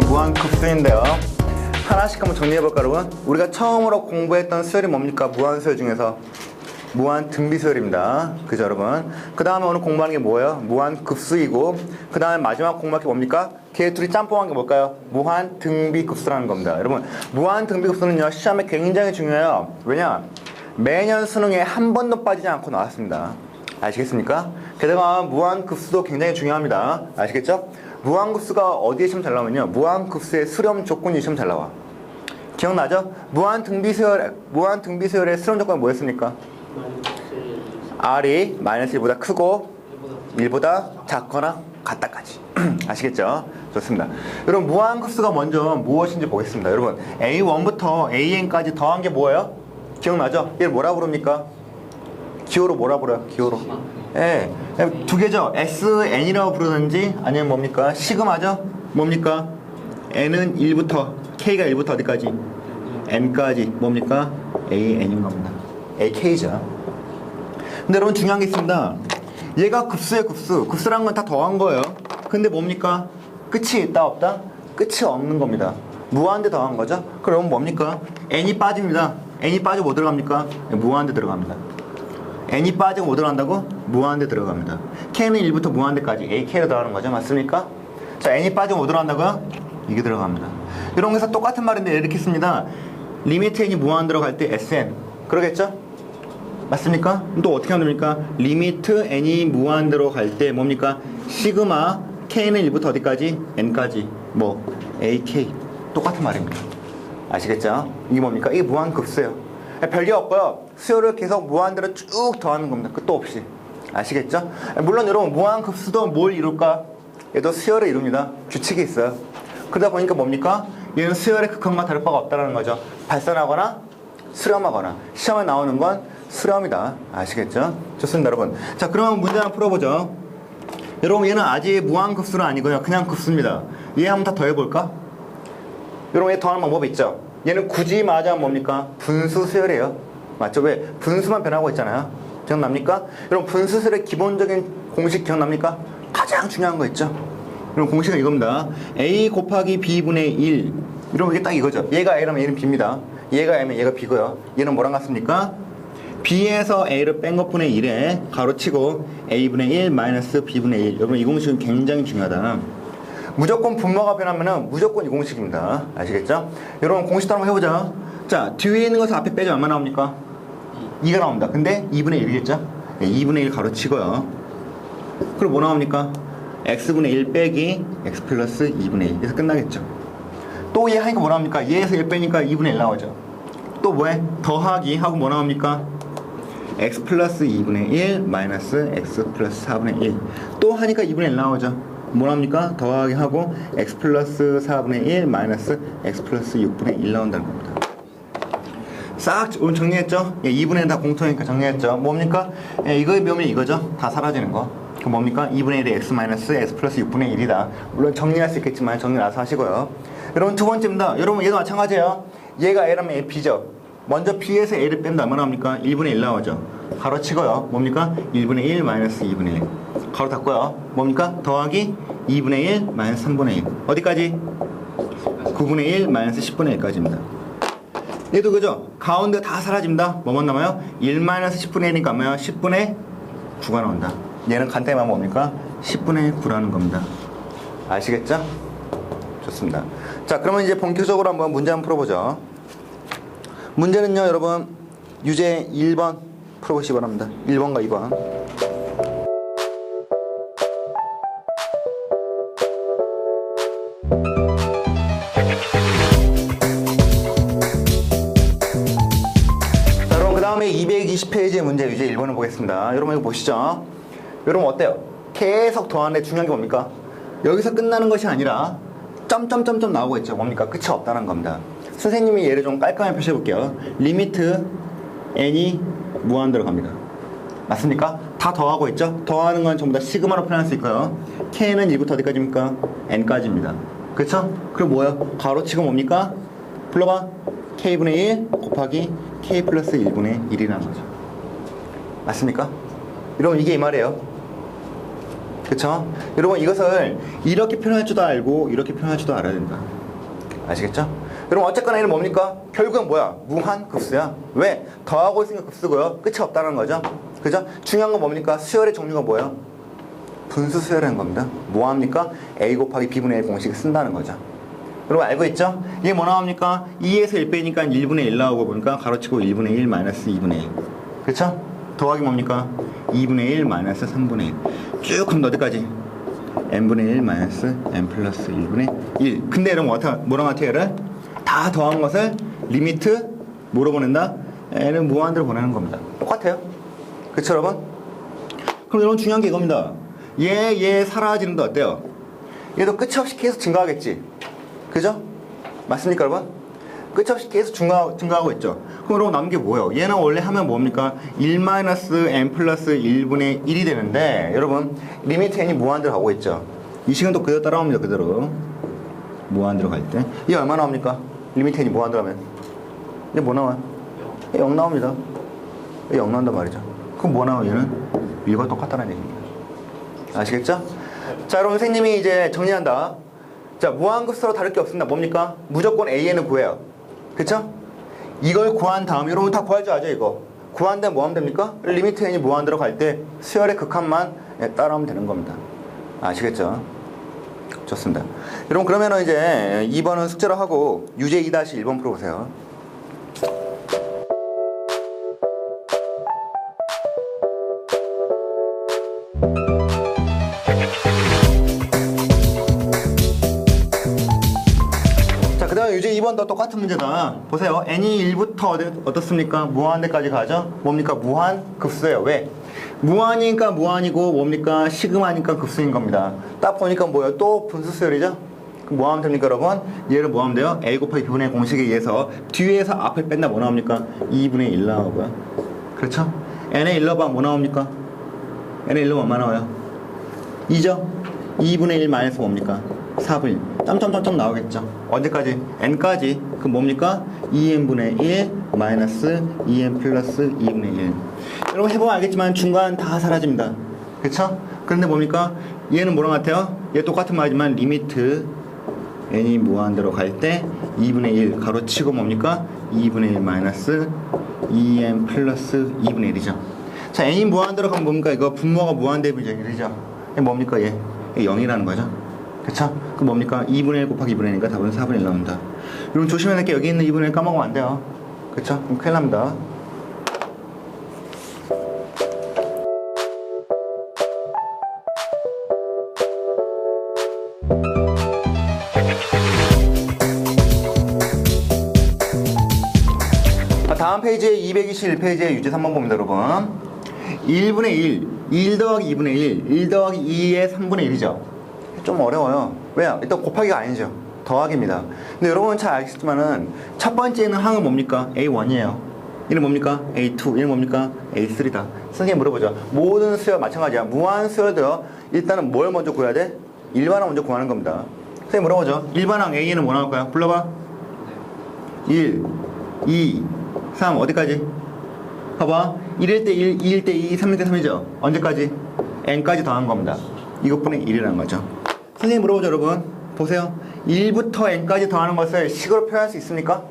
무한급수인데요. 하나씩 한번 정리해볼까 여러분? 우리가 처음으로 공부했던 수열이 뭡니까? 무한수열 중에서 무한등비수열입니다. 그죠 여러분? 그 다음에 오늘 공부하는 게 뭐예요? 무한급수이고 그 다음에 마지막 공부할 게 뭡니까? 걔 둘이 짬뽕한 게 뭘까요? 무한등비급수라는 겁니다. 여러분 무한등비급수는요 시험에 굉장히 중요해요. 왜냐? 매년 수능에 한 번도 빠지지 않고 나왔습니다. 아시겠습니까? 게다가 무한급수도 굉장히 중요합니다. 아시겠죠? 무한급수가 어디에 시험 잘 나오면요 무한급수의 수렴 조건이 시험 잘 나와. 기억나죠? 무한등비수열의 수렴 조건이 뭐였습니까? R이 마이너스 1보다 크고 1보다 작거나 같다까지. 아시겠죠? 좋습니다. 여러분 무한급수가 먼저 무엇인지 보겠습니다. 여러분 A1부터 AN까지 더한 게 뭐예요? 기억나죠? 얘를 뭐라 부릅니까? 기호로 뭐라 불러요? 기호로. 예, 두 개죠. SN이라고 부르는지 아니면 뭡니까? 시그마죠? 뭡니까? N은 1부터 K가 1부터 어디까지? N까지 뭡니까? AN인 겁니다. AK죠. 근데 여러분 중요한 게 있습니다. 얘가 급수예요, 급수. 급수란 건 다 더한 거예요. 근데 뭡니까? 끝이 있다 없다? 끝이 없는 겁니다. 무한대 더한 거죠? 그럼 뭡니까? N이 빠집니다. N이 빠지고 뭐 들어갑니까? 무한대 들어갑니다. N이 빠지고 뭐 들어간다고? 무한대 들어갑니다. K는 1부터 무한대까지 AK로 들어가는 거죠. 맞습니까? 자, N이 빠지고 뭐 들어간다고요? 이게 들어갑니다. 이런 거에서 똑같은 말인데 이렇게 씁니다. 리미트 N이 무한대로 갈 때 SN. 그러겠죠? 맞습니까? 또 어떻게 하면 됩니까? 리미트 N이 무한대로 갈 때 뭡니까? 시그마 K는 1부터 어디까지? N까지. 뭐 AK. 똑같은 말입니다. 아시겠죠? 이게 뭡니까? 이게 무한급수예요. 별게 없고요. 수열을 계속 무한대로 쭉 더하는 겁니다. 끝도 없이. 아시겠죠? 물론 여러분 무한급수도 뭘 이룰까? 얘도 수열을 이룹니다. 규칙이 있어요. 그러다 보니까 뭡니까? 얘는 수열의 극한과 다를 바가 없다는 거죠. 발산하거나 수렴하거나 시험에 나오는 건 수렴이다. 아시겠죠? 좋습니다 여러분. 자 그러면 문제 한번 풀어보죠. 여러분 얘는 아직 무한급수는 아니고요. 그냥 급수입니다. 얘 한번 다 더해볼까? 여러분 얘 더하는 방법이 있죠. 얘는 굳이 말하자면 뭡니까? 분수 수열이에요. 맞죠? 왜? 분수만 변하고 있잖아요. 기억납니까? 여러분 분수 수열의 기본적인 공식 기억납니까? 가장 중요한 거 있죠? 여러분 공식은 이겁니다. A 곱하기 B분의 1. 여러분 이게 딱 이거죠. 얘가 A라면 얘는 B입니다. 얘가 A면 얘가 B고요. 얘는 뭐랑 같습니까? B에서 A를 뺀 것분의 1에 가로치고 A분의 1 마이너스 B분의 1. 여러분 이 공식은 굉장히 중요하다. 무조건 분모가 변하면은 무조건 이 공식입니다. 아시겠죠? 여러분 공식 따라 한번 해보자. 자, 뒤에 있는 것을 앞에 빼면 얼마 나옵니까? 2가 나옵니다. 근데 2분의 1이겠죠? 네, 2분의 1 가로치고요. 그럼 뭐 나옵니까? x분의 1 빼기 x 플러스 2분의 1. 그래서 끝나겠죠. 또 얘 하니까 뭐 나옵니까? 얘에서 1 빼니까 2분의 1 나오죠. 또 뭐해? 더하기 하고 뭐 나옵니까? x 플러스 2분의 1 마이너스 x 플러스 4분의 1. 또 하니까 2분의 1 나오죠. 뭐랍니까? 더하기 하고 x 플러스 4분의 1 마이너스 x 플러스 6분의 1 나온다는 겁니다. 싹 오늘 정리했죠? 예, 2분의 1 다 공통이니까 정리했죠? 뭡니까? 예, 이거의 묘미 이거죠? 다 사라지는 거. 그럼 뭡니까? 2분의 1이 x 마이너스 x 플러스 6분의 1이다. 물론 정리할 수 있겠지만 정리 나서 하시고요. 여러분 두 번째입니다. 여러분 얘도 마찬가지예요. 얘가 A라면 얘 B죠? 먼저 B에서 A를 뺀다. 얼마 나옵니까? 1분의 1 나오죠? 가로치고요. 뭡니까? 1분의 1 마이너스 2분의 1. 가로 닫고요. 뭡니까? 더하기 2분의 1 마이너스 3분의 1. 어디까지? 9분의 1 마이너스 10분의 1까지입니다. 얘도 그죠? 가운데 다 사라집니다. 뭐만 남아요? 1 마이너스 10분의 1이니까 뭐예요? 10분의 9가 나온다. 얘는 간단히 말하면 뭡니까? 10분의 9라는 겁니다. 아시겠죠? 좋습니다. 자, 그러면 이제 본격적으로 한번 문제 한번 풀어보죠. 문제는요, 여러분, 유제 1번 풀어보시기 바랍니다. 1번과 2번. 자, 여러분, 그 다음에 220페이지의 문제 유제 1번을 보겠습니다. 여러분, 이거 보시죠. 여러분, 어때요? 계속 더하는데 중요한 게 뭡니까? 여기서 끝나는 것이 아니라 점점점점 나오고 있죠. 뭡니까? 끝이 없다는 겁니다. 선생님이 얘를 좀 깔끔하게 표시해 볼게요. 리미트 n이 무한대로 갑니다. 맞습니까? 다 더하고 있죠? 더하는 건 전부 다 시그마로 표현할 수 있고요. K는 1부터 어디까지입니까? N까지입니다. 그쵸? 그럼 뭐예요? 가로치고 뭡니까? 불러봐. K분의 1 곱하기 K 플러스 1분의 1이라는 거죠. 맞습니까? 여러분 이게 이 말이에요. 그쵸? 여러분 이것을 이렇게 표현할 줄도 알고 이렇게 표현할 줄도 알아야 된다. 아시겠죠? 여러분 어쨌거나 이는 뭡니까? 결국은 뭐야? 무한급수야. 왜? 더하고 있으니까 급수고요. 끝이 없다는 거죠. 그죠? 중요한 건 뭡니까? 수열의 종류가 뭐예요? 분수 수열이라는 겁니다. 뭐 합니까? A 곱하기 B분의 1 공식을 쓴다는 거죠. 여러분 알고 있죠? 이게 뭐 나옵니까? 2에서 1 빼니까 1분의 1 나오고 보니까 가로치고 1분의 1 마이너스 2분의 1. 그쵸? 더하기 뭡니까? 2분의 1 마이너스 3분의 1. 쭉 하면 어디까지? n분의 1 마이너스 n 플러스 1분의 1. 근데 여러분 뭐랑 같아요? 얘를? 다 더한 것을 리미트 뭐로 보낸다? n은 무한대로 보내는 겁니다. 똑같아요. 그쵸 여러분? 그럼 여러분 중요한 게 이겁니다. 얘 사라지는데 어때요? 얘도 끝이 없이 계속 증가하겠지. 그죠? 맞습니까 여러분? 끝이 없이 계속 증가하고 있죠. 그럼 여러분 남은 게 뭐예요? 얘는 원래 하면 뭡니까? 1-n 플러스 1분의 1이 되는데 여러분 리미트 n이 무한대로 가고 있죠. 이 시간도 그대로 따라옵니다. 그대로 무한대로 갈 때 이게 얼마 나옵니까? 리미트 n이 무한대로 하면 이게 뭐 나와요? 0 나옵니다. 0 나온단 말이죠. 그럼 뭐 나와요? 얘는 1과 똑같다는 얘기입니다. 아시겠죠? 자 여러분 선생님이 이제 정리한다. 자 무한급수로 다를 게 없습니다. 뭡니까? 무조건 AN을 구해요. 그쵸? 이걸 구한 다음에 여러분 다 구할 줄 알죠 이거? 구한 다음에 뭐 하면 됩니까? 리미트 n이 무한대로 갈 때 수열의 극한만 따라오면 되는 겁니다. 아시겠죠? 좋습니다. 여러분 그러면은 이제 2번은 숙제로 하고 유제 2-1번 풀어보세요. 유제 2번도 똑같은 문제다. 보세요. n이 1부터 어떻습니까? 무한대까지 가죠? 뭡니까? 무한급수예요. 왜? 무한이니까 무한이고 뭡니까? 시그마니까 급수인 겁니다. 딱 보니까 뭐예요? 또 분수수열이죠? 그럼 뭐 하면 됩니까 여러분? 얘를 뭐 하면 돼요? a 곱하기 b분의 공식에 의해서 뒤에서 앞을 뺀다 뭐 나옵니까? 2분의 1 나오고요. 그렇죠? n의 1 넣어봐 뭐 나옵니까? n의 1 넣으면 얼마 나와요? 2죠? 2분의 1 마이너스 뭡니까? 4분의 1. 점점점점 나오겠죠. 언제까지? n까지. 그럼 뭡니까? 2n분의 1 마이너스 2n 플러스 2분의 1. 여러분 해보면 알겠지만 중간 다 사라집니다. 그쵸? 그런데 뭡니까? 얘는 뭐랑 같아요? 얘 똑같은 말이지만 리미트 n이 무한대로 갈 때 2분의 1 가로치고 뭡니까? 2분의 1 마이너스 2n 플러스 2분의 1이죠. 자 n이 무한대로 가면 뭡니까? 이거 분모가 무한대비죠. 이죠. 이게 뭡니까? 얘 0이라는 거죠. 그쵸? 그럼 뭡니까? 2분의 1 곱하기 2분의 1이니까 답은 4분의 1 나옵니다. 여러분 조심해야 될 게 여기 있는 2분의 1 까먹으면 안 돼요. 그쵸? 그럼 큰일 납니다. 다음 페이지에 221페이지에 유제 3번 봅니다 여러분. 1분의 1 1 더하기 2분의 1 1 더하기 2의 3분의 1이죠. 좀 어려워요. 왜요? 일단 곱하기가 아니죠. 더하기입니다. 근데 여러분 잘 아시겠지만은 첫 번째는 항은 뭡니까? A1이에요. 얘는 뭡니까? A2. 얘는 뭡니까? A3다. 선생님 물어보죠. 모든 수열 마찬가지야. 무한 수열도요. 일단은 뭘 먼저 구해야 돼? 일반항 먼저 구하는 겁니다. 선생님 물어보죠. 일반항 A는 뭐 나올까요? 불러봐. 1, 2, 3 어디까지? 봐봐. 1일 때 1, 2일 때 2, 3일 때 3이죠. 언제까지? n까지 더한 겁니다. 이것분의 1이라는 거죠. 선생님 물어보죠 여러분. 보세요. 1부터 n까지 더하는 것을 식으로 표현할 수 있습니까?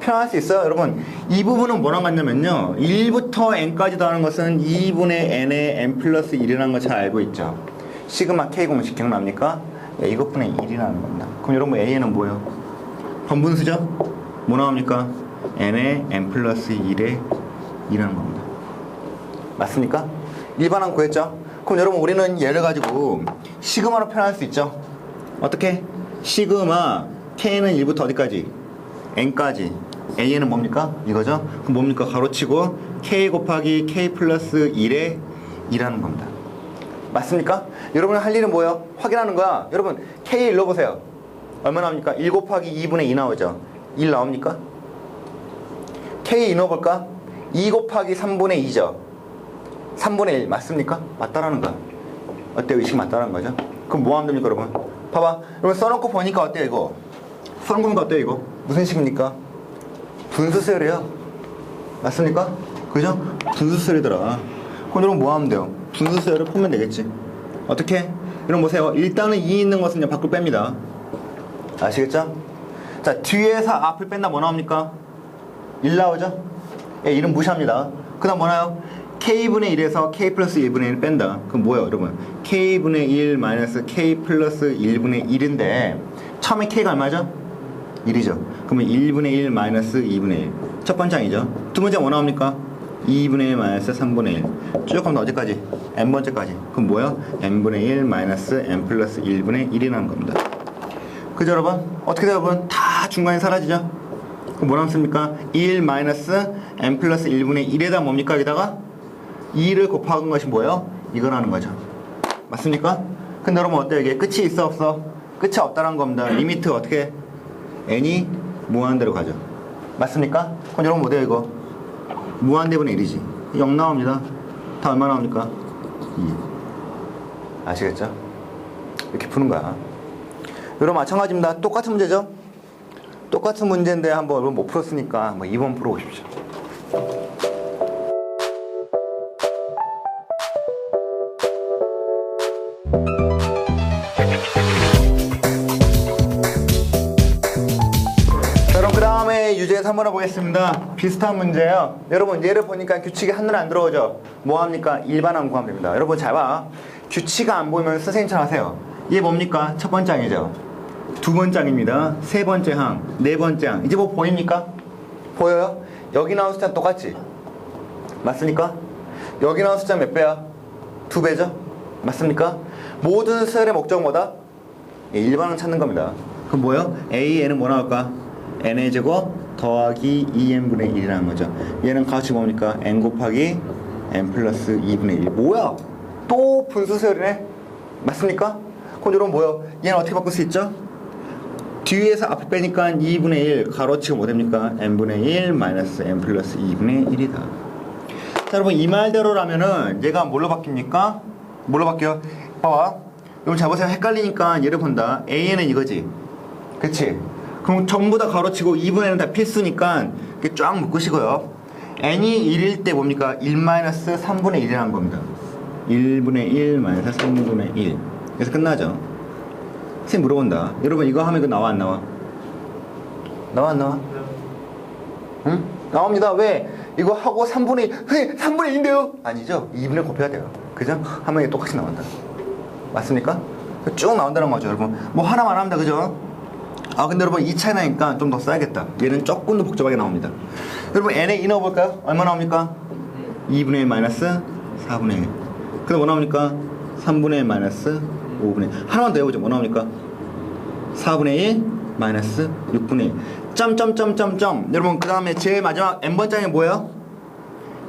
표현할 수 있어요 여러분. 이 부분은 뭐랑 같냐면요 1부터 n까지 더하는 것은 2분의 n의 n 플러스 1이라는 거 잘 알고 있죠. 시그마 k 공식 기억납니까? 네, 이것분의 1이라는 겁니다. 그럼 여러분 a는 뭐예요? 번분수죠? 뭐 나옵니까? n의 n 플러스 1의 2라는 겁니다. 맞습니까? 일반항 구했죠? 그럼 여러분 우리는 얘를 가지고 시그마로 표현할 수 있죠. 어떻게? 시그마 k는 1부터 어디까지? n까지. a는 뭡니까? 이거죠? 그럼 뭡니까? 가로치고 k 곱하기 k 플러스 1의 2라는 겁니다. 맞습니까? 여러분 할 일은 뭐예요? 확인하는 거야. 여러분 k 일러보세요. 얼마 나옵니까? 1 곱하기 2분의 2 나오죠? 1 나옵니까? k 넣어볼까? 2 곱하기 3분의 2죠? 3분의 1 맞습니까? 맞다라는 거야. 어때요? 의식 맞다라는 거죠? 그럼 뭐 하면 됩니까, 여러분? 봐봐. 여러분 써놓고 보니까 어때요, 이거? 써놓고 보니까 어때요, 이거? 무슨 식입니까? 분수세율이에요. 맞습니까? 그죠? 분수세율이더라. 그럼 여러분 뭐 하면 돼요? 분수세율을 풀면 되겠지. 어떻게? 여러분 보세요. 일단은 2 있는 것은 그냥 밖으로 뺍니다. 아시겠죠? 자, 뒤에서 앞을 뺀다 뭐 나옵니까? 1 나오죠? 예, 1은 무시합니다. 그 다음 뭐 나요? K분의 1에서 K 플러스 1분의 1 뺀다. 그럼 뭐예요, 여러분? K분의 1 마이너스 K 플러스 1분의 1인데 처음에 K가 얼마죠? 1이죠. 그러면 1분의 1 마이너스 2분의 1. 첫 번째 항이죠. 두 번째 뭐 나옵니까? 2분의 1 마이너스 3분의 1. 쭉 가면 어디까지? n번째까지. 그럼 뭐야? n분의 1 마이너스 n 플러스 1분의 1이라는 겁니다. 그죠, 여러분? 어떻게 돼요, 여러분? 다 중간에 사라지죠? 그럼 뭐 남습니까? 1 마이너스 n 플러스 1분의 1에다 뭡니까? 여기다가 2를 곱하는 것이 뭐예요? 이거라는 거죠. 맞습니까? 근데 여러분 어때요? 이게 끝이 있어, 없어? 끝이 없다는 겁니다. 리미트 어떻게? n이 무한대로 가죠. 맞습니까? 그럼 여러분 뭐돼요, 이거? 무한대분의 1이지. 0 나옵니다. 다 얼마 나옵니까? 2. 아시겠죠? 이렇게 푸는 거야. 여러분 마찬가지입니다. 똑같은 문제죠? 똑같은 문제인데 한번 여러분 못 풀었으니까 한번 2번 풀어보십시오. 유제에서 한번 해보겠습니다. 비슷한 문제예요. 여러분 얘를 보니까 규칙이 한눈에 안 들어오죠? 뭐합니까? 일반항 구하면 됩니다. 여러분 잘 봐. 규칙이 안 보이면 선생님처럼 하세요. 얘 뭡니까? 첫 번째 항이죠. 두 번째 항입니다. 세 번째 항, 네 번째 항. 이제 뭐 보입니까? 보여요? 여기 나온 숫자는 똑같지? 맞습니까? 여기 나온 숫자는 몇 배야? 2배죠? 맞습니까? 모든 수열의 목적은 뭐다? 일반항 찾는 겁니다. 그럼 뭐예요? AN은 뭐 나올까? n의 제곱 더하기 2n분의 1이라는 거죠. 얘는 값이 뭡니까? n 곱하기 n 플러스 2분의 1. 뭐야? 또 분수세율이네? 맞습니까? 그럼 여러분 뭐예요? 얘는 어떻게 바꿀 수 있죠? 뒤에서 앞에 빼니까 2분의 1 가로치고 뭐 됩니까? n분의 1 마이너스 n 플러스 2분의 1이다. 자, 여러분 이 말대로라면은 얘가 뭘로 바뀝니까? 뭘로 바뀌어요? 봐봐. 여러분 잘 보세요. 헷갈리니까 얘를 본다. an은 이거지. 그치? 그럼 전부 다 가로치고 2분의 1은 다 필수니까 이렇게 쫙 묶으시고요. n이 1일 때 뭡니까? 1-3분의 1이라는 겁니다. 1분의 1 마이너스 3분의 1. 그래서 끝나죠. 선생님 물어본다. 여러분 이거 하면 이거 나와 안 나와? 나와 안 나와? 응? 나옵니다. 왜? 이거 하고 3분의 1. 선생님 3분의 1인데요? 아니죠. 2분의 1 곱해야 돼요. 그죠? 하면 똑같이 나온다. 맞습니까? 쭉 나온다는 거죠, 여러분. 뭐 하나만 합니다. 그죠? 아 근데 여러분 이 차이 나니까 좀 더 써야겠다. 얘는 조금 더 복잡하게 나옵니다. 여러분 n에 2 넣어볼까요? 얼마 나옵니까? 2분의 1 마이너스 4분의 1. 그다음 뭐 나옵니까? 3분의 1 마이너스 5분의 1. 하나만 더 해보죠. 뭐 나옵니까? 4분의 1 마이너스 6분의 1. 점점점점점. 여러분 그 다음에 제일 마지막 n번째 항이 뭐예요?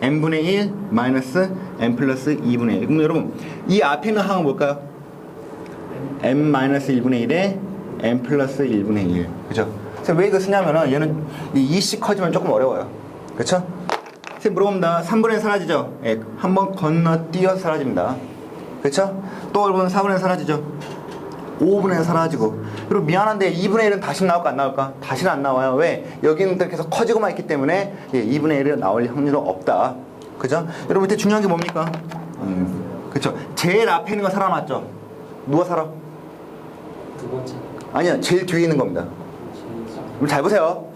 n분의 1 마이너스 n 플러스 2분의 1. 그럼 여러분 이 앞에 있는 항은 뭘까요? n 마이너스 1분의 1에 n 플러스 1분의 1. 그죠? 그래서 왜 이거 쓰냐면은 얘는 이 2씩 커지면 조금 어려워요. 그쵸? 선생님 물어봅니다. 3분의 1 사라지죠? 예, 한번 건너뛰어서 사라집니다. 그쵸? 또 여러분 4분의 1 사라지죠? 5분의 1 사라지고. 그리고 미안한데 2분의 1은 다시 나올까 안 나올까? 다시는 안 나와요. 왜? 여기는 계속 커지고만 있기 때문에 예, 2분의 1은 나올 확률은 없다. 그죠? 여러분 밑에 중요한 게 뭡니까? 그쵸? 제일 앞에 있는 거 살아났죠? 누가 살아? 두 번째. 아니야, 제일 뒤에 있는 겁니다. 그럼 잘 보세요.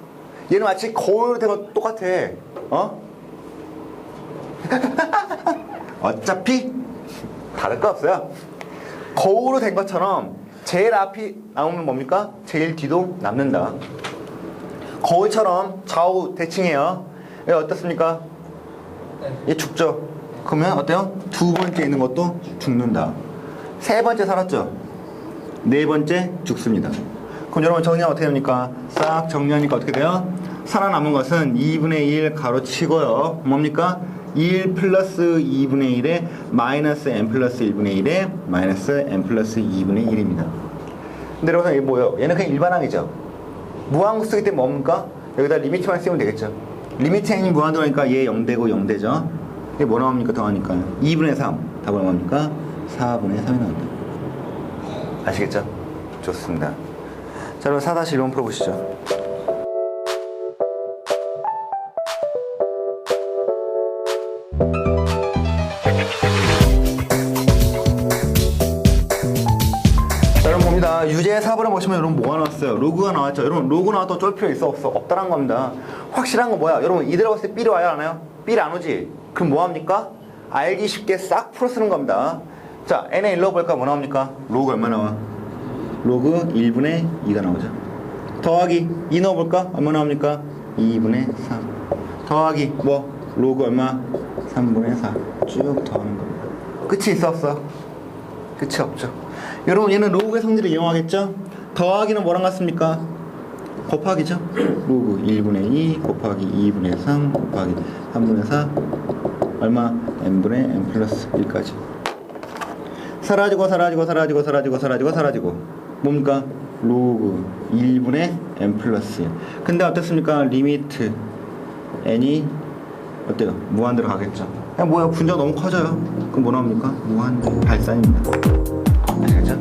얘는 마치 거울로 된 거 똑같아. 어? 어차피 다를 거 없어요. 거울로 된 것처럼 제일 앞이 나오면 뭡니까? 제일 뒤도 남는다. 거울처럼 좌우 대칭해요. 얘 어떻습니까? 얘 죽죠. 그러면 어때요? 두 번째 있는 것도 죽는다. 세 번째 살았죠? 네 번째 죽습니다. 그럼 여러분 정리하면 어떻게 됩니까? 싹 정리하니까 어떻게 돼요? 살아남은 것은 2분의 1 가로치고요. 뭡니까? 1 플러스 2분의 1에 마이너스 n 플러스 1분의 1에 마이너스 n 플러스 2분의 1입니다. 근데 여러분 이게 뭐예요? 얘는 그냥 일반항이죠. 무한항 쓰기 때문에 뭡니까? 여기다 리미트만 쓰면 되겠죠. 리미트 n이 무한도니까 얘 0되고 0되죠. 이게 뭐 나옵니까? 더하니까 2분의 3 답은 뭡니까? 4분의 3이 나온다. 아시겠죠? 좋습니다. 자, 그럼 4-1번 풀어보시죠. 자, 여러분 봅니다. 유제 4번에 보시면 여러분 뭐가 나왔어요? 로그가 나왔죠. 여러분 로그 나왔다고 쫄 필요 있어 없어? 없다는 겁니다. 확실한 건 뭐야? 여러분 이대로 봤을 때 B를 와야 하나요? B를 안 오지? 그럼 뭐 합니까? 알기 쉽게 싹 풀어 쓰는 겁니다. 자, n에 1 넣어볼까? 뭐 나옵니까? 로그 얼마 나와? 로그 1분의 2가 나오죠. 더하기 2 넣어볼까? 얼마 나옵니까? 2분의 3 더하기 뭐? 로그 얼마? 3분의 4 쭉 더하는 겁니다. 끝이 있어 없어? 끝이 없죠. 여러분 얘는 로그의 성질을 이용하겠죠? 더하기는 뭐랑 같습니까? 곱하기죠. 로그 1분의 2 곱하기 2분의 3 곱하기 3분의 4 얼마? n분의 n 플러스 1까지 사라지고 뭡니까? 로그 1분의 n 플러스 1 근데 어떻습니까? 리미트 n이 어때요? 무한대로 가겠죠. 그냥 뭐야? 분자가 너무 커져요. 그럼 뭐 나옵니까? 무한 발산입니다. 아시겠죠?